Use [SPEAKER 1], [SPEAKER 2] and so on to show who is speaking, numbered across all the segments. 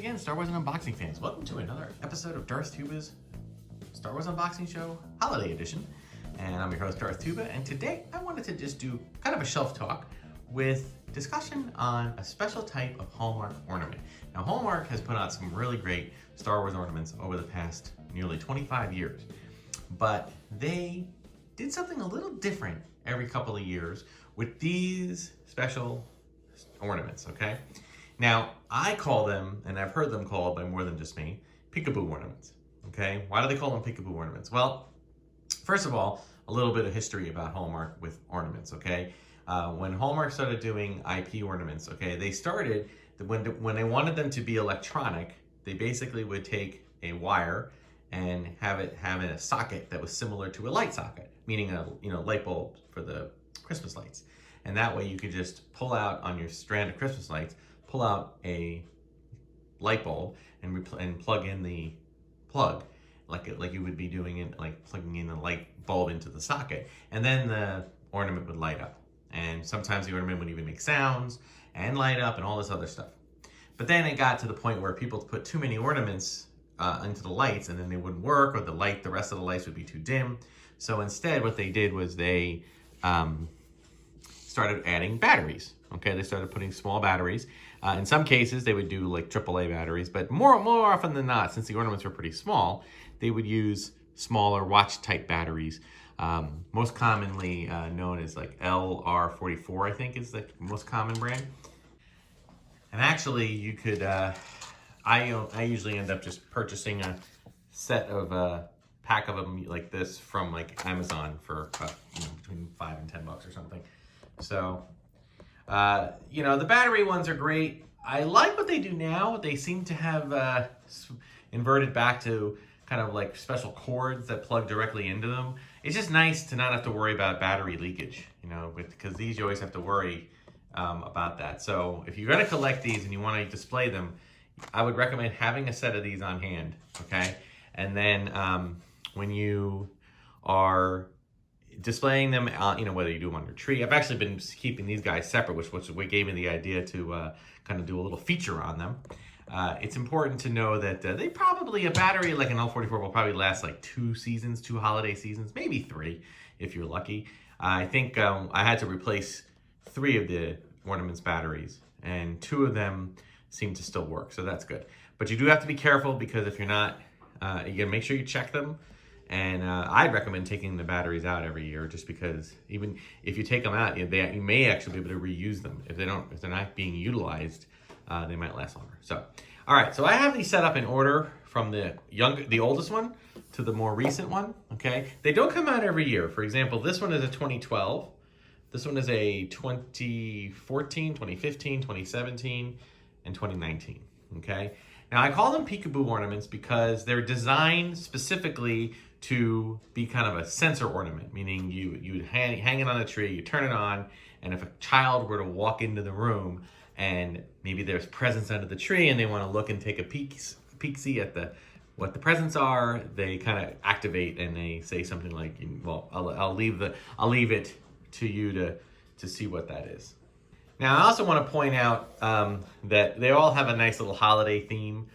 [SPEAKER 1] again, Star Wars and Unboxing fans. Welcome to another episode of Darth Tuba's Star Wars Unboxing Show Holiday Edition. And I'm your host, Darth Tuba, and today I wanted to just do kind of a shelf talk with discussion on a special type of Hallmark ornament. Now, Hallmark has put out some really great Star Wars ornaments over the past nearly 25 years, but they did something a little different every couple of years with these special ornaments, okay? Now, I call them, and I've heard them called by more than just me, Peekaboo ornaments, okay? Why do they call them Peekaboo ornaments? Well, first of all, a little bit of history about Hallmark with ornaments, okay? When Hallmark started doing IP ornaments, okay, they started, when they wanted them to be electronic, they basically would take a wire and have it have a socket that was similar to a light socket, meaning a light bulb for the Christmas lights. And that way you could just pull out on your strand of Christmas lights, pull out a light bulb and plug in the plug, like you would be doing it, like plugging in the light bulb into the socket, and then the ornament would light up. And sometimes the ornament would even make sounds and light up and all this other stuff. But then it got to the point where people put too many ornaments into the lights, and then they wouldn't work, or the rest of the lights would be too dim. So instead, what they did was they started adding batteries. Okay, they started putting small batteries. In some cases, they would do like AAA batteries, but more often than not, since the ornaments were pretty small, they would use smaller watch-type batteries. Most commonly known as like LR44, I think is the most common brand. And actually, you could, I usually end up just purchasing a set of pack of them like this from like Amazon for between $5 and $10 or something. So, the battery ones are great. I like what they do now. They seem to have inverted back to kind of like special cords that plug directly into them. It's just nice to not have to worry about battery leakage, because these you always have to worry about that. So if you're gonna collect these and you wanna display them, I would recommend having a set of these on hand, okay? And then when you are displaying them, whether you do them on your tree. I've actually been keeping these guys separate, which gave me the idea to kind of do a little feature on them. It's important to know that they probably, a battery like an L44 will probably last like 2 seasons, 2 holiday seasons, maybe 3 if you're lucky. I think I had to replace 3 of the ornaments batteries, and 2 of them seem to still work, so that's good. But you do have to be careful, because if you're not, you gotta make sure you check them. And I'd recommend taking the batteries out every year, just because even if you take them out, you may actually be able to reuse them. If they're not being utilized, they might last longer. So, all right. So I have these set up in order from the oldest one to the more recent one. Okay. They don't come out every year. For example, this one is a 2012. This one is a 2014, 2015, 2017, and 2019. Okay. Now I call them Peekaboo ornaments because they're designed specifically to be kind of a sensor ornament, meaning you hang it on a tree, you turn it on, and if a child were to walk into the room and maybe there's presents under the tree and they want to look and take a peek-see at what the presents are, they kind of activate and they say something like, well, I'll leave it to you to see what that is. Now, I also want to point out that they all have a nice little holiday theme.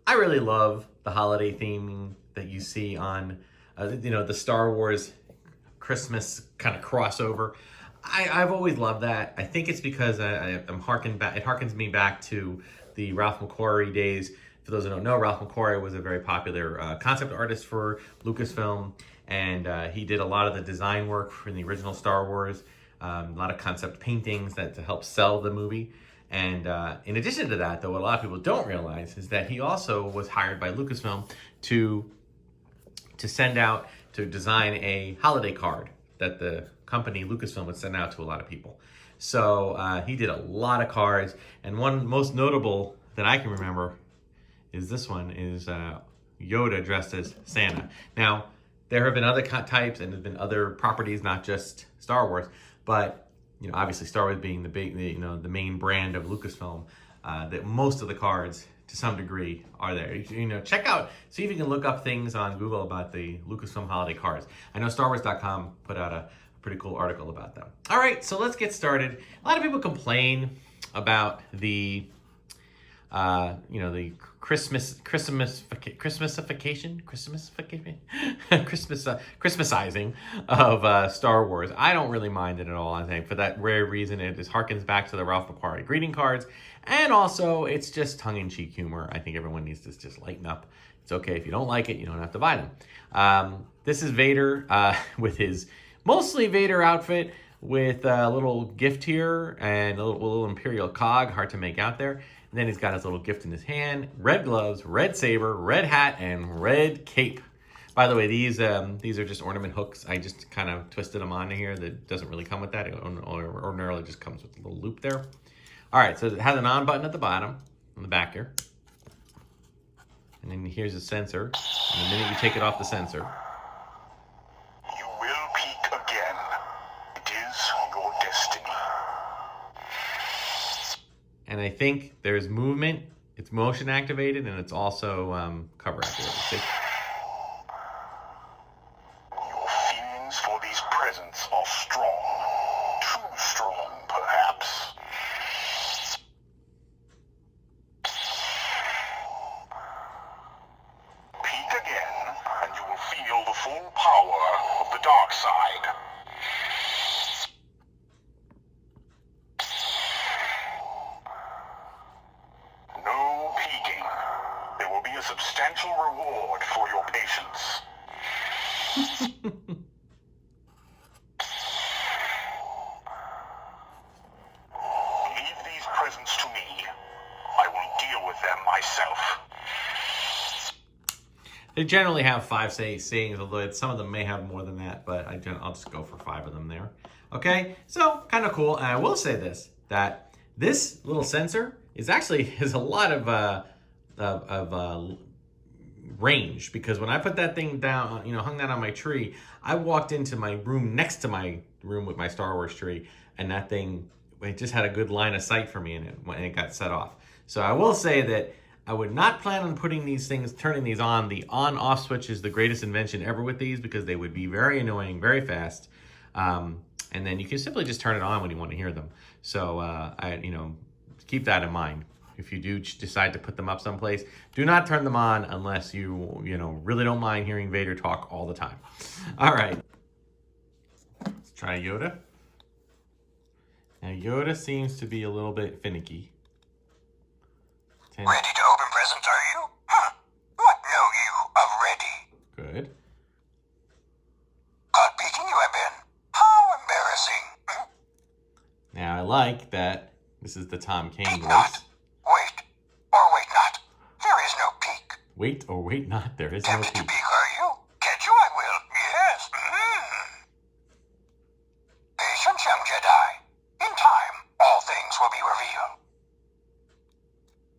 [SPEAKER 1] I really love the holiday theme that you see on, the Star Wars Christmas kind of crossover. I've always loved that. I think it's because it harkens me back to the Ralph McQuarrie days. For those who don't know, Ralph McQuarrie was a very popular concept artist for Lucasfilm, and he did a lot of the design work for the original Star Wars. A lot of concept paintings to help sell the movie. And in addition to that, though, what a lot of people don't realize is that he also was hired by Lucasfilm to send out, to design a holiday card that the company Lucasfilm would send out to a lot of people. So he did a lot of cards, and one most notable that I can remember is this one, is Yoda dressed as Santa. Now, there have been other types, and there's been other properties, not just Star Wars, but obviously Star Wars being the main brand of Lucasfilm, that most of the cards to some degree are there. Check out, see if you can look up things on Google about the Lucasfilm holiday cards. I know StarWars.com put out a pretty cool article about them. All right, so let's get started. A lot of people complain about the you know, the Christmasizing of Star Wars. I don't really mind it at all. I think for that rare reason, it just harkens back to the Ralph McQuarrie greeting cards, and also it's just tongue-in-cheek humor. I think everyone needs to just lighten up. It's okay if you don't like it; you don't have to buy them. This is Vader with his mostly Vader outfit, with a little gift here and a little Imperial cog, hard to make out there. And then he's got his little gift in his hand, red gloves, red saber, red hat, and red cape. By the way, these are just ornament hooks. I just kind of twisted them onto here. That doesn't really come with that. It ordinarily just comes with a little loop there. All right, so it has an on button at the bottom, on the back here. And then here's a sensor. And the minute you take it off the sensor, and I think there's movement, it's motion activated, and it's also cover activated. See?
[SPEAKER 2] Your feelings for these presents are strong. Too strong, perhaps. Peek again, and you will feel the full power of the dark side. A substantial reward for your patience. Leave these presents to me. I will deal with them myself.
[SPEAKER 1] They generally have 5 sayings, although some of them may have more than that, but I'll just go for 5 of them there. Okay, so kind of cool. And I will say this, that this little sensor has a lot of range, because when I put that thing down, you know, hung that on my tree, I walked into my room next to my room with my Star Wars tree, and that thing, it just had a good line of sight for me, and it got set off. So I will say that I would not plan on putting these things, turning these on. The on-off switch is the greatest invention ever with these, because they would be very annoying very fast. And then you can simply just turn it on when you want to hear them. So keep that in mind. If you do decide to put them up someplace, do not turn them on unless you really don't mind hearing Vader talk all the time. All right. Let's try Yoda. Now, Yoda seems to be a little bit finicky.
[SPEAKER 3] Ready to open presents, are you? Huh. What know you of ready?
[SPEAKER 1] Good.
[SPEAKER 3] Caught peeking you have been. How embarrassing.
[SPEAKER 1] Now, I like that this is the Tom Kane
[SPEAKER 3] Peek
[SPEAKER 1] voice.
[SPEAKER 3] not. Wait, or wait not. There is no peek.
[SPEAKER 1] Wait or wait not, there is no
[SPEAKER 3] Tempted to
[SPEAKER 1] peek.
[SPEAKER 3] peek, are you? Catch you I will, yes. Patience, young Jedi. In time, all things will be revealed.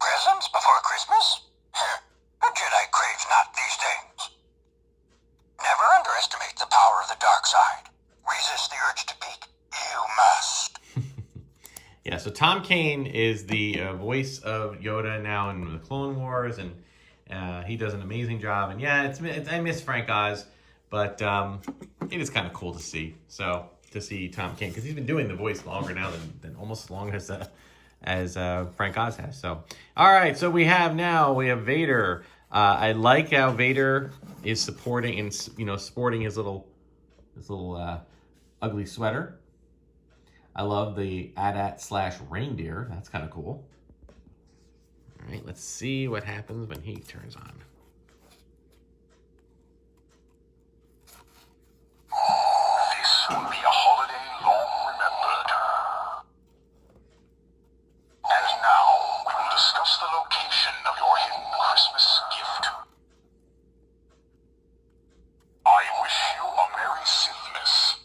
[SPEAKER 3] Presents before Christmas? A Jedi craves not these things. Never underestimate the power of the dark side. Resist the urge to peek. You must.
[SPEAKER 1] Yeah, so Tom Kane is the voice of Yoda now in the Clone Wars, and he does an amazing job. And yeah, I miss Frank Oz, but it is kind of cool to see. So to see Tom Kane, because he's been doing the voice longer now than almost as long as Frank Oz has. So all right, so we have Vader. I like how Vader is sporting his little ugly sweater. I love the AT-AT/reindeer. That's kind of cool. All right, let's see what happens when he turns on.
[SPEAKER 2] This will be a holiday long remembered. And now we will discuss the location of your hidden Christmas gift. I wish you a Merry Sithmas.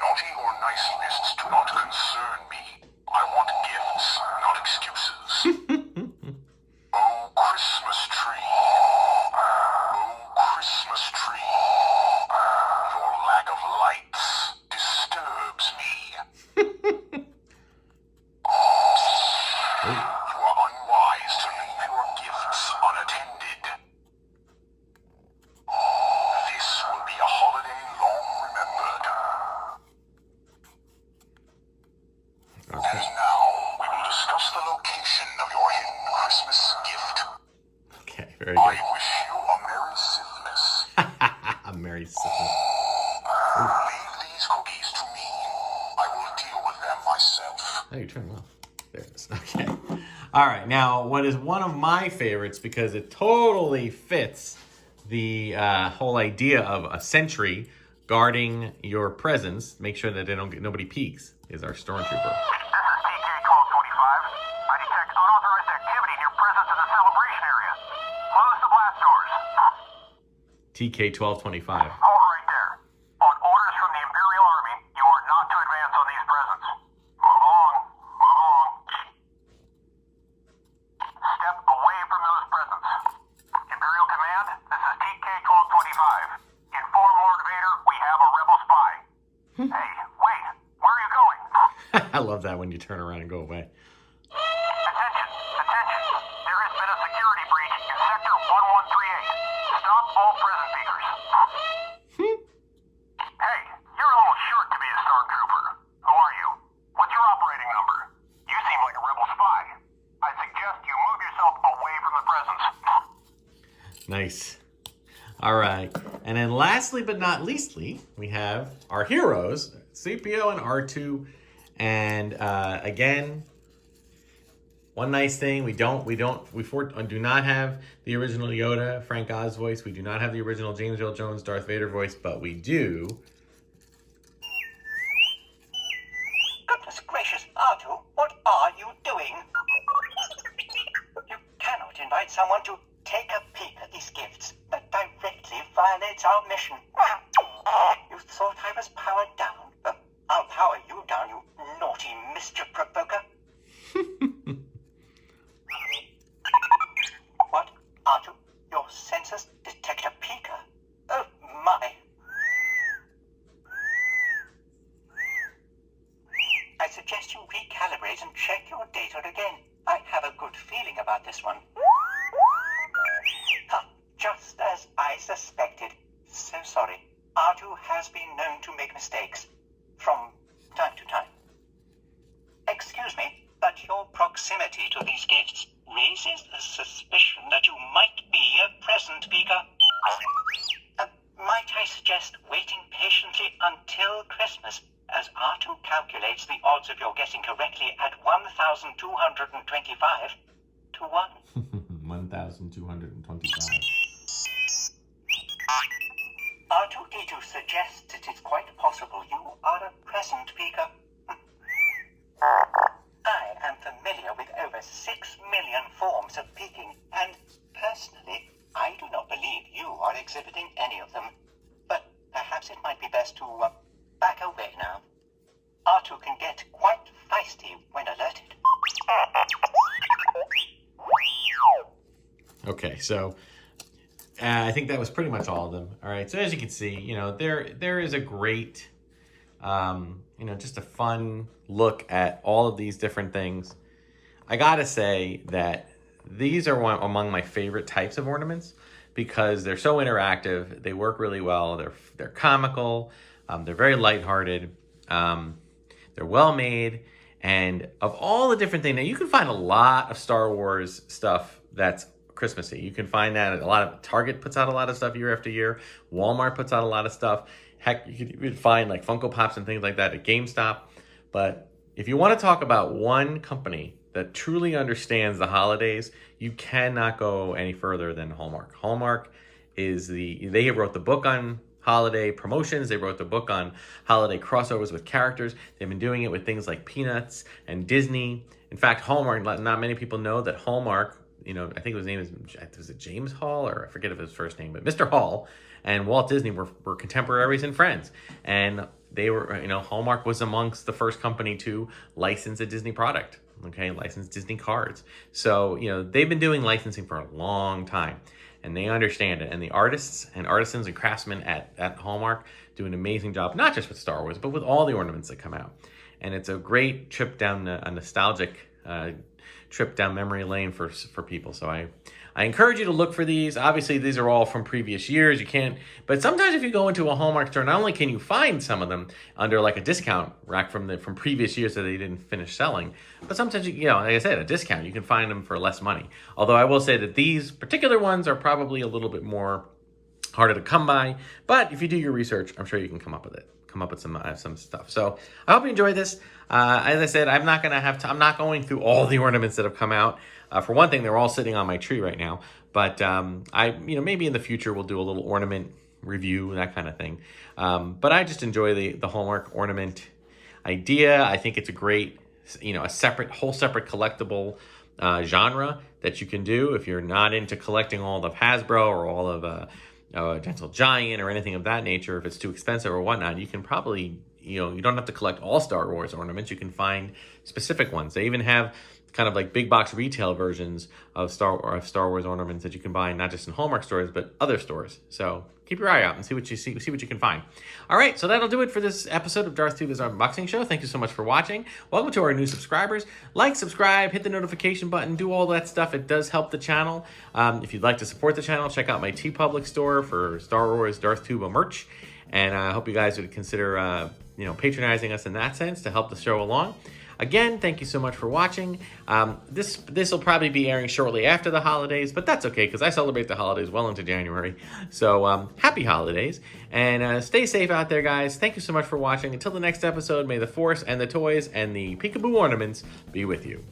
[SPEAKER 2] Naughty or nice lists do not concern me. I want gifts, not excuses. Oh, Christmas.
[SPEAKER 1] Very
[SPEAKER 2] I
[SPEAKER 1] good.
[SPEAKER 2] wish you a merry syphilis.
[SPEAKER 1] A Merry Syphilis.
[SPEAKER 2] Leave these cookies to me. I will deal with them myself.
[SPEAKER 1] Oh, you're turning them off. There it is. Okay. All right. Now, what is one of my favorites, because it totally fits the whole idea of a sentry guarding your presence, make sure that nobody peeks, is our Stormtrooper.
[SPEAKER 3] This is TK-1225. I detect unauthorized activity near presence in the celebration area. Close the blast doors.
[SPEAKER 1] TK-1225.
[SPEAKER 3] Hold right there. On orders from the Imperial Army, you are not to advance on these presents. Move along. Move along. Step away from those presents. Imperial Command, this is TK-1225. Inform Lord Vader we have a rebel spy. Hey, wait. Where are you going?
[SPEAKER 1] I love that when you turn around and go away.
[SPEAKER 3] Attention! Attention! There has been a security breach in Sector 1138. Stop all present seekers. Hey, you're a little short to be a Stormtrooper. Who are you? What's your operating number? You seem like a rebel spy. I suggest you move yourself away from the presence.
[SPEAKER 1] Nice. All right. And then lastly but not leastly, we have our heroes, CPO and R2. And again, one nice thing, we do not have the original Yoda, Frank Oz voice. We do not have the original James Earl Jones, Darth Vader voice, but we do.
[SPEAKER 3] Goodness gracious, R2, what are you doing? You cannot invite someone to take a peek at these gifts. That directly violates our mission. You thought I was powered down? I'll power you down, you naughty mischief provoker. What? R2, your sensors detect a peeker? Oh my. I suggest you recalibrate and check your data again. I have a good feeling about this one. Just as I suspected. So sorry. R2 has been known to make mistakes. From time to time. Excuse me, but your proximity to these gifts raises the suspicion that you might be a present peeker. Might I suggest waiting patiently until Christmas, as R2 calculates the odds of your guessing correctly at 1,225 to 1.
[SPEAKER 1] 1,225.
[SPEAKER 3] R2-D2 suggests it is quite possible you are a present peeker. I am familiar with over 6 million forms of peeking, and personally, I do not believe you are exhibiting any of them. But perhaps it might be best to back away now. R2 can get quite feisty when alerted.
[SPEAKER 1] Okay, so I think that was pretty much all of them. All right, so as you can see, you know, there is a great, you know, just a fun look at all of these different things. I gotta say that these are among my favorite types of ornaments because they're so interactive. They work really well. They're comical. They're very lighthearted. They're well made. And of all the different things, now you can find a lot of Star Wars stuff that's Christmassy. You can find that a lot of Target puts out a lot of stuff year after year. Walmart puts out a lot of stuff. Heck, you could find like Funko Pops and things like that at GameStop. But if you want to talk about one company that truly understands the holidays, you cannot go any further than Hallmark. Hallmark is they wrote the book on holiday promotions. They wrote the book on holiday crossovers with characters. They've been doing it with things like Peanuts and Disney. In fact, Hallmark, not many people know that Hallmark, you know, I think his name was it James Hall, or I forget if his first name, but Mr. Hall and Walt Disney were contemporaries and friends. And they were, you know, Hallmark was amongst the first company to license a Disney product, okay, license Disney cards. So, you know, they've been doing licensing for a long time and they understand it. And the artists and artisans and craftsmen at Hallmark do an amazing job, not just with Star Wars, but with all the ornaments that come out. And it's a great trip down a nostalgic trip down memory lane for people. So I encourage you to look for these. Obviously, these are all from previous years. You can't, but sometimes if you go into a Hallmark store, not only can you find some of them under like a discount rack from previous years that they didn't finish selling, but sometimes you know, like I said, a discount, you can find them for less money. Although I will say that these particular ones are probably a little bit more harder to come by, but if you do your research, I'm sure you can come up with it. Come up with some stuff. So I hope you enjoyed this. As I said, I'm not going through all the ornaments that have come out. For one thing, they're all sitting on my tree right now. But maybe in the future we'll do a little ornament review, that kind of thing. But I just enjoy the Hallmark ornament idea. I think it's a great, a whole separate collectible genre that you can do if you're not into collecting all of Hasbro or all of Gentle Giant or anything of that nature. If it's too expensive or whatnot, you can probably, you don't have to collect all Star Wars ornaments. You can find specific ones. They even have kind of like big box retail versions of Star Wars ornaments that you can buy, not just in Hallmark stores, but other stores. So keep your eye out and see what you can find. All right, so that'll do it for this episode of Darth Tuba's Unboxing Show. Thank you so much for watching. Welcome to our new subscribers. Like, subscribe, hit the notification button, do all that stuff. It does help the channel. If you'd like to support the channel, check out my TeePublic store for Star Wars Darth Tuba merch. And I hope you guys would consider, patronizing us in that sense to help the show along. Again, thank you so much for watching. This will probably be airing shortly after the holidays, but that's okay because I celebrate the holidays well into January. So happy holidays, and stay safe out there, guys. Thank you so much for watching. Until the next episode, may the Force and the toys and the Peekaboo ornaments be with you.